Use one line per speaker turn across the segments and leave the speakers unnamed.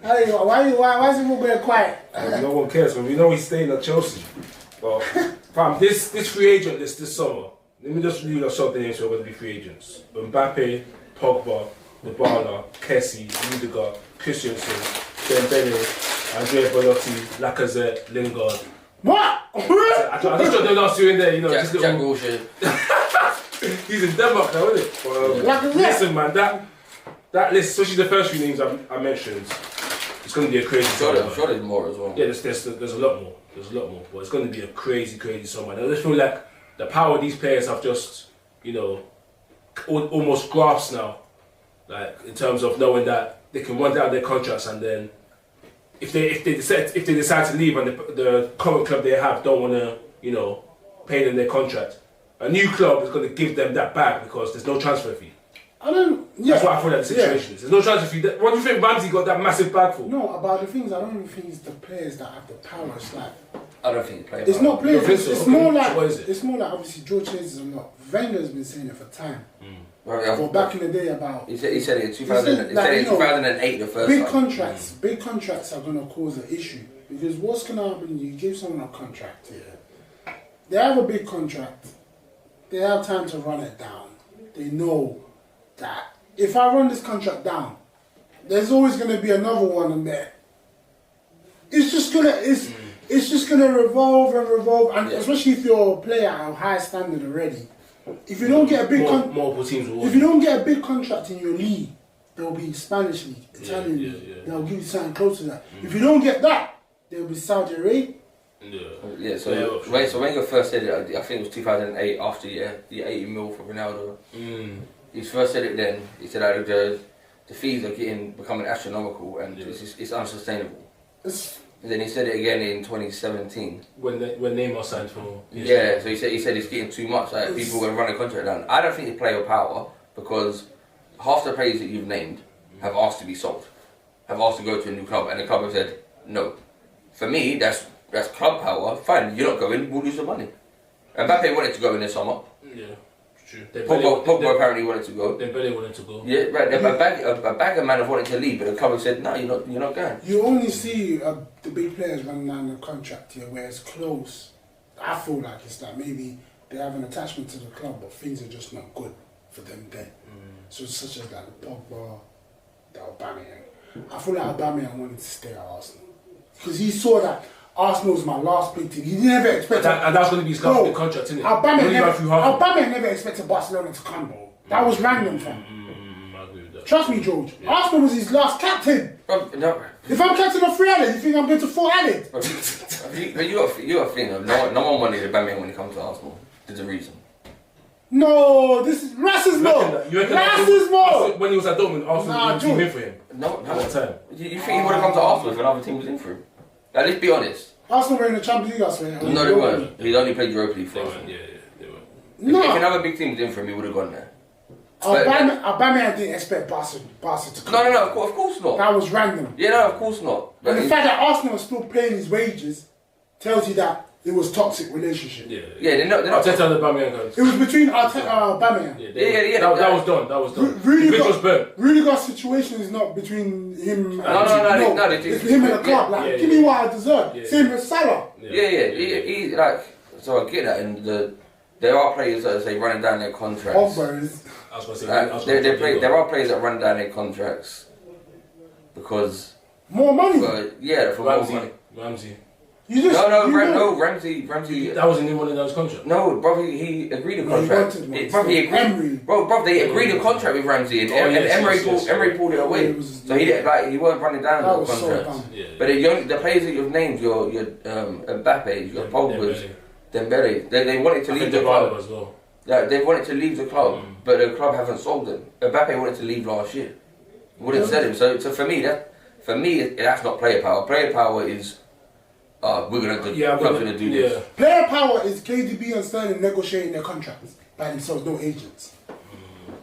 Hey, why is it going quiet?
No one cares, man. We know he's staying at Chelsea. But, fam, this free agent list this summer, let me just read us out the names who are going to be free agents. Mbappe, Pogba, Dybala, Kessie, Rudiger, Christensen, Dembele, Andrea Belotti, Lacazette, Lingard.
What?
I just got the last two in there, you know.
Jack Wilshere.
He's in Denmark now, isn't it? But, listen, man, that list, especially the first few names I mentioned, it's going to be a crazy summer.
I'm sure there's more as well.
Yeah, there's a lot more. There's a lot more. But it's going to be a crazy summer. I just feel like the power these players have just, you know, almost grasped now. Like, in terms of knowing that they can run down their contracts, and then if they decide to leave and the current club they have don't want to, you know, pay them their contract, a new club is going to give them that back because there's no transfer fee. That's what I feel like the situation is. There's no transfer fee. What do you think Ramsey got that massive bag for?
No, about the things, I don't even think it's the players that have the power. It's like,
I don't think it's players.
It's not players. It's more like,
what is it?
It's more like, obviously George changes a lot. Wenger's been saying it for time.
Well,
back in the day about...
He said it in 2008 the first
big
time.
Big contracts are going to cause an issue. Because what's going to happen, you give someone a contract here. They have a big contract. They have time to run it down. They know that if I run this contract down, there's always going to be another one in there. It's just going to revolve and revolve. And especially if you're a player at a high standard already. If you don't get a big if you don't get a big contract in your league, there'll be Spanish league, Italian league. They'll give you something close to that. If you don't get that, there'll be Saudi Arabia.
So Wenger first said it, I think it was 2008 after the 80 mil for Ronaldo. He first said it then. He said that the fees are becoming astronomical and it's unsustainable. And then he said it again in 2017
when Neymar signed for.
Yeah, so he said it's getting too much. Like people are going to run a contract down. I don't think it's player power because half the players that you've named have asked to be sold, have asked to go to a new club, and the club have said no. For me, that's club power. Fine, you're not going. We'll lose the money. Mbappe wanted to go in the summer.
Yeah. True.
Pogba apparently wanted to go.
Dembele wanted to go.
Yeah, right. A bag of man have wanted to leave, but the club have said, no, you're not going.
You only see the big players running down the contract here where it's close. I feel like it's like maybe they have an attachment to the club, but things are just not good for them then. So such as like the Pogba, the Aubameyang. I feel like Aubameyang wanted to stay at Arsenal because he saw that Arsenal was my last big team. He never expected...
And that's going to be his last big contract, isn't it?
Aubameyang never expected Barcelona to come, bro. That was random, fam.
I agree with that.
Trust me, George. Yeah. Arsenal was his last captain.
No.
If I'm captain of 3 Allen, you think I'm going to 4 Allen?
But you got a thing. No one wanted Aubameyang when he comes to Arsenal. There's a reason.
No, this is Racismo. Racismo.
When he was at Dortmund, Arsenal came in for him.
No.
What time?
You think he would have come to Arsenal if another team was in for him? Now, let's be honest.
Arsenal were in the Champions League, I swear.
No, they weren't. He only played Europa League for us.
Yeah, they were.
If another big team was in for him, he would have gone there.
Aubameyang didn't expect Barca to come.
No, of course not.
That was random.
Yeah, no, of course not.
And the fact that Arsenal was still paying his wages tells you that it was toxic relationship.
Yeah, they're not.
Arteta and Aubameyang.
It was between Arteta and Aubameyang.
Yeah.
That was done.
Rudiger's situation is not between him and
it's
him and the club. Like, give me what I deserve. Same with Salah.
He so I get that, and there are players that say running down their contracts. There are players that run down their contracts because
more money.
For more money.
Ramsey.
Ramsey.
That wasn't in one of those contracts.
No, brother, he agreed a contract. They agreed a contract with Ramsey, and Emery pulled it away. So he weren't running down the contract. But the players that you've named, your Mbappe, your Pogba, Dembele, they wanted to leave the club
as well.
They wanted to leave the club, but the club haven't sold them. Mbappe wanted to leave last year. Wouldn't sell him. So for me, that's not player power. Player power is. We're gonna do this.
Player power is KDB and Sterling negotiating their contracts by themselves, no agents.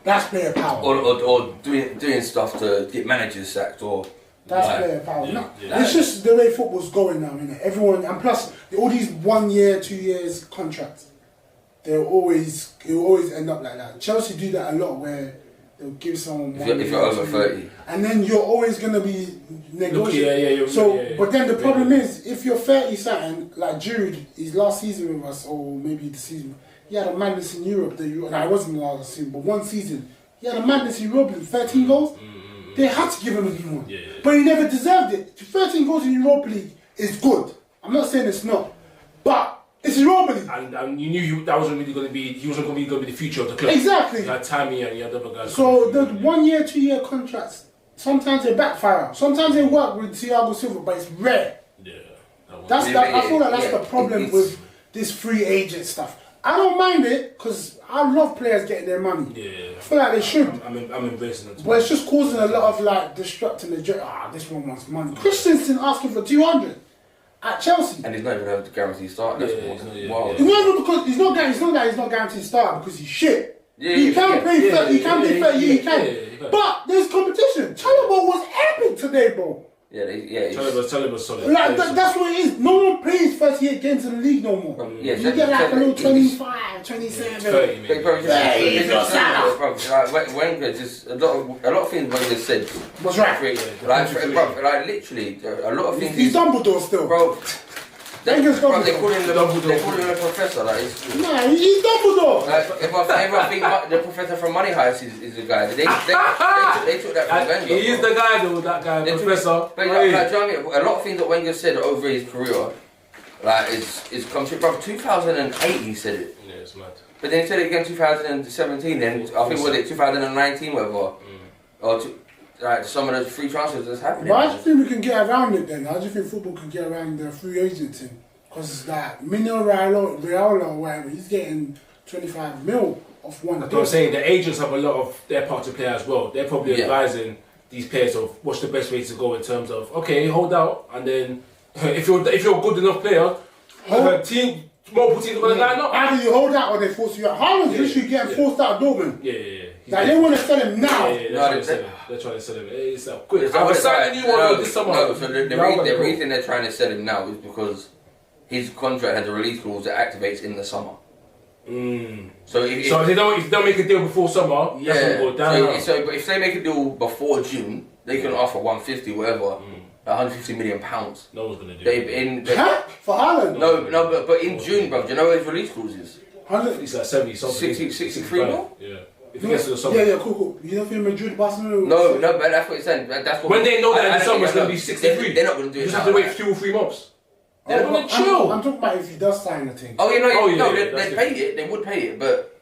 That's player power.
Or doing stuff to get managers sacked or.
That's player power. It's just the way football's going now, innit? Everyone, and plus all these 1 year, 2 years contracts, it will always end up like that. Chelsea do that a lot, where they'll give someone
If you're over 30.
and then you're always gonna be negotiating.
Yeah.
But then the problem is, if you're 30 something, like Jude, his last season with us, or maybe the season, he had a madness in Europe. It wasn't the last season, but one season, he had a madness in Europe with 13 goals. They had to give him a league one, but he never deserved it. 13 goals in Europa League is good. I'm not saying it's not, but it's Europa League.
And you knew that wasn't really going to be. He wasn't going to be the future of the club.
Exactly.
You had Tammy and you had other guys.
So the 1 year, 2 year contracts, sometimes they backfire. Sometimes they work with Thiago Silva, but it's rare.
Yeah.
I feel like that's the problem with this free agent stuff. I don't mind it because I love players getting their money.
Yeah.
I feel like they should.
I'm embracing it.
But it's just causing a lot of like destructing the job. This one wants money. Christensen asking for 200 at Chelsea.
And he's not even having to guarantee start. That's wild.
It's not even because he's not guaranteed start because he's shit.
Yeah,
he can play 30, he can play 30, he
yeah,
can. But there's competition. Chalobah was epic today, bro.
Chalobah's solid.
Like, that's what it is. No one plays 38 games in the league no more. You get like a little 25, 27.
30, maybe.
Wenger just a lot of things Wenger said.
Was right.
Like literally a lot of things.
He's Dumbledore still,
bro.
Wenger's Dumbledore.
They call him a professor. Like,
nah, he's Dumbledore.
Like, if I think the professor from Money Heist is the guy, they took that from Wenger.
He is the guy though, that guy, professor.
But like, do you know what I mean? A lot of things that Wenger said over his career, like, is come true. Bro, 2008 he said it.
Yeah, it's mad.
But then he said it again 2017. Then I think was it 2019, whatever, or like some of those free transfers that's happening.
But I just think we can get around it then. I just think football can get around the free agent thing. Because that Mino Raiola or whatever, he's getting 25 mil off one.
That's what I'm saying. The agents have a lot of their part to play as well. They're probably advising these players of what's the best way to go in terms of, okay, hold out, and then if you're a good enough player, multiple teams are going to line up.
Either you hold out or they force you out. Haaland's literally getting forced out of Dortmund.
Yeah.
Like, they want to sell him now.
They're trying to sell him. It's like, quick. I was signing you one this summer.
No, so the reason they're trying to sell him now is because his contract has a release clause that activates in the summer. So if
they don't make a deal before summer, that's gonna go down.
But if they make a deal before June, they can offer 150, whatever, 150 million pounds.
No one's gonna do it.
For Haaland?
No, but in June, bro, do you know what his release clause is?
It's like 70 something.
63 mil?
Yeah. If it gets to the summer.
Yeah, cool. You don't think Madrid, Barcelona?
No, but that's what he's saying. That's what
when they know that in the summer it's going to be 63,
they're not going to do it.
You just have to wait 2 or 3 months. They're going to chill.
I'm talking about if he does sign the thing.
They'd pay it. They would pay it, but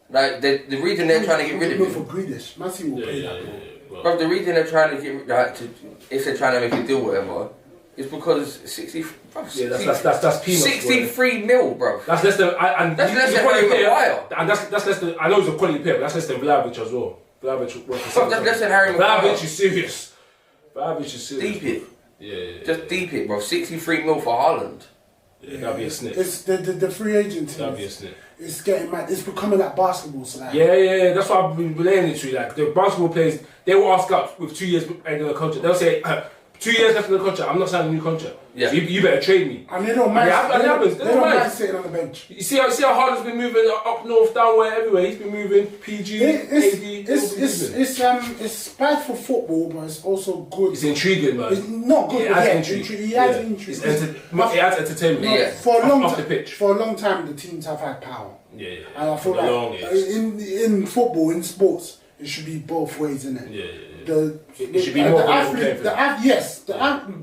like the reason they're trying to get rid of him.
For Greedish, Man City will pay that.
But the reason they're trying to get if they're trying to make a deal, whatever. It's because 60.
That's peanuts.
63 mil, bro.
That's less than.
That's less than Harry Maguire.
And that's less than. I know he's a quality player, but that's less than Vlahovic as well. Vlahovic.
That's less than Harry Maguire.
Vlahovic is serious.
Deep it.
Yeah.
Just deep it, bro. 63 mil for Haaland.
Yeah, that'd be a snip.
It's the free agent thing.
That'd be a snip.
It's getting mad. It's becoming like basketball. So like,
yeah. That's what I've been relaying it to you. Like the basketball players, they will ask up with 2 years end of the contract. They'll say 2 years left in the contract. I'm not signing a new contract. Yeah. So you better trade me.
And they don't mind. They don't mind sitting on the bench.
You see how Harden's been moving up north, down where everywhere. He's been moving. PG, AD.
It's bad for football, but it's also good.
It's intriguing, man.
It's not good. It adds intrigue. It adds
entertainment.
For a long
off the pitch.
For a long time, the teams have had power.
Yeah.
And I feel like in football, in sports, it should be both ways, isn't it?
Yeah.
It should be more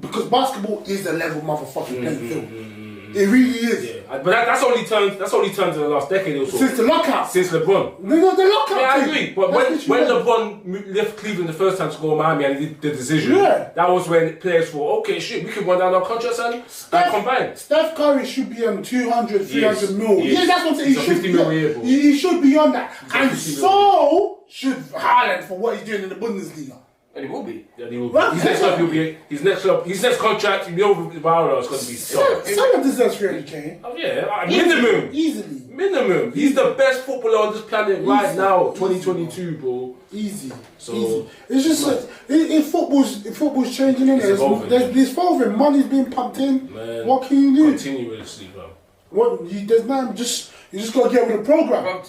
because basketball is a level motherfucking playing field. It really is.
Yeah. But that's only turned in the last decade or so.
Since the lockout.
Since LeBron.
No, the lockout.
Yeah, I agree. But when LeBron left Cleveland the first time to go to Miami and he did the decision, that was when players thought, okay, shit, we can run down our contracts and combine.
Steph Curry should be on 200, 300 mil.
Yes.
Yeah, that's what I'm saying.
He 50 mil a year, bro.
He should be on that. And so should Haaland for what he's doing in the Bundesliga.
And he will be.
Yeah, he will be. His next contract, you know, with Vara is going to be solid.
Someone deserves 300k.
Oh yeah, minimum.
Easily.
Minimum. He's the best footballer on this planet right now, 2022, bro.
Easy. It's just football's changing in there. There's evolving. Money's being pumped in.
Man,
what can you do?
Continuously, bro.
You just gotta get with the program.